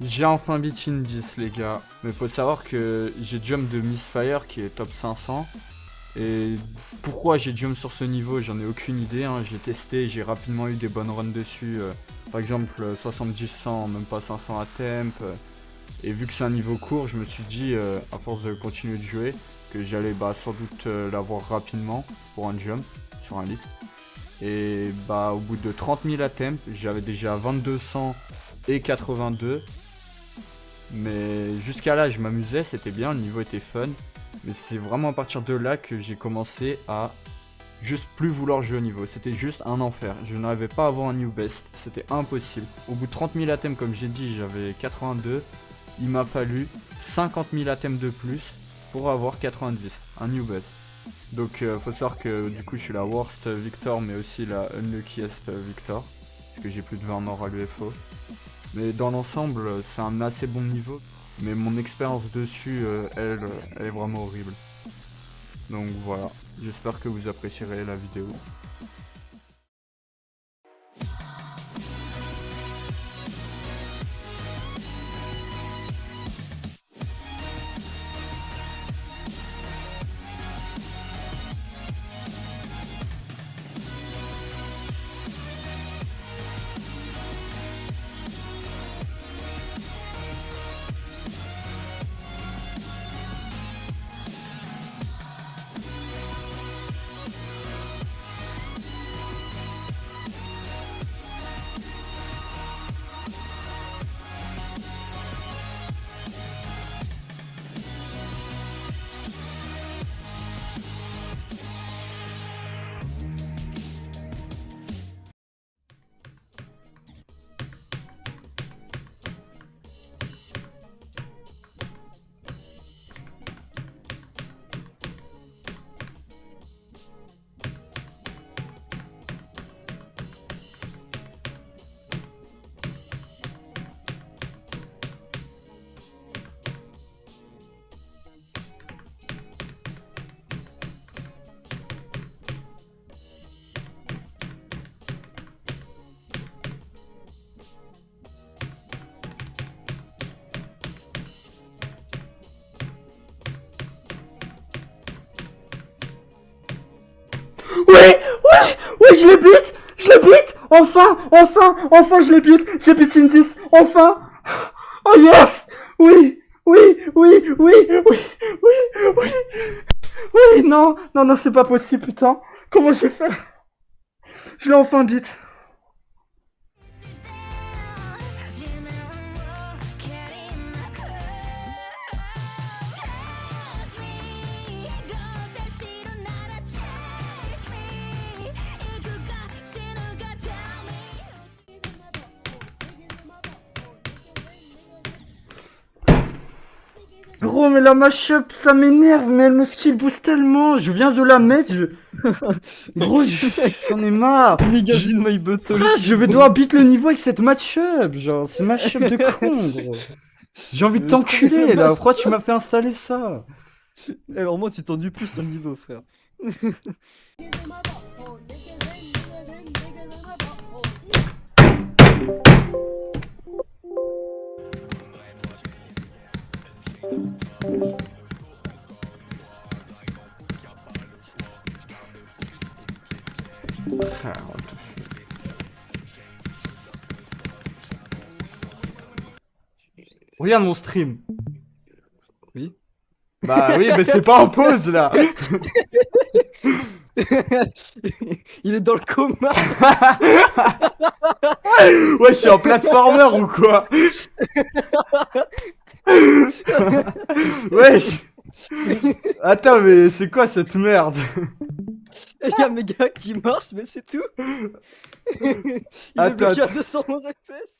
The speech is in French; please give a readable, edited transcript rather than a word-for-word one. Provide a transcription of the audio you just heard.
J'ai enfin beat Indis les gars, mais faut savoir que j'ai jump de Mistfire qui est top 500. Et pourquoi j'ai jump sur ce niveau, j'en ai aucune idée, hein. J'ai testé, j'ai rapidement eu des bonnes runs dessus. Par exemple 70-100, même pas 500 à temp. Et vu que c'est un niveau court, je me suis dit, à force de continuer de jouer, que j'allais sans doute l'avoir rapidement pour un jump sur un list. Et au bout de 30 000 attempts, j'avais déjà 2200 et 82. Mais jusqu'à là, je m'amusais, c'était bien, le niveau était fun. Mais c'est vraiment à partir de là que j'ai commencé à juste plus vouloir jouer au niveau. C'était juste un enfer. Je n'arrivais pas à avoir un new best, c'était impossible. Au bout de 30 000 items, comme j'ai dit, j'avais 82. Il m'a fallu 50 000 items de plus pour avoir 90, un new best. Donc faut savoir que du coup je suis la worst victor mais aussi la unluckiest victor. Parce que j'ai plus de 20 morts à l'UFO. Mais dans l'ensemble c'est un assez bon niveau. Mais mon expérience dessus elle est vraiment horrible. Donc voilà, j'espère que vous apprécierez la vidéo. Ouais, ouais, je l'ai beat, enfin, je l'ai beat, j'ai beat Indis, enfin, oh yes, oui, non, c'est pas possible, putain, comment j'ai fait, je l'ai enfin beat. Gros, mais la mashup, ça m'énerve, mais elle me skill boost tellement. Je viens de la mettre, Gros, j'en ai marre. Niggas in my button. Je vais devoir beat le niveau avec cette match-up. Genre, c'est match-up de con, gros. J'ai envie de t'enculer, là. Pourquoi tu m'as fait installer ça? Eh, au moins, tu t'ennuies plus sur le niveau, frère. Regarde mon stream. Oui. Bah oui, mais c'est pas en pause là. Il est dans le coma. Ouais, je suis en platformer ou quoi? Ouais. Attends, mais c'est quoi cette merde? Il y a mes gars qui marchent, mais c'est tout. Il est Attends, bloqué à attends. 211 FPS.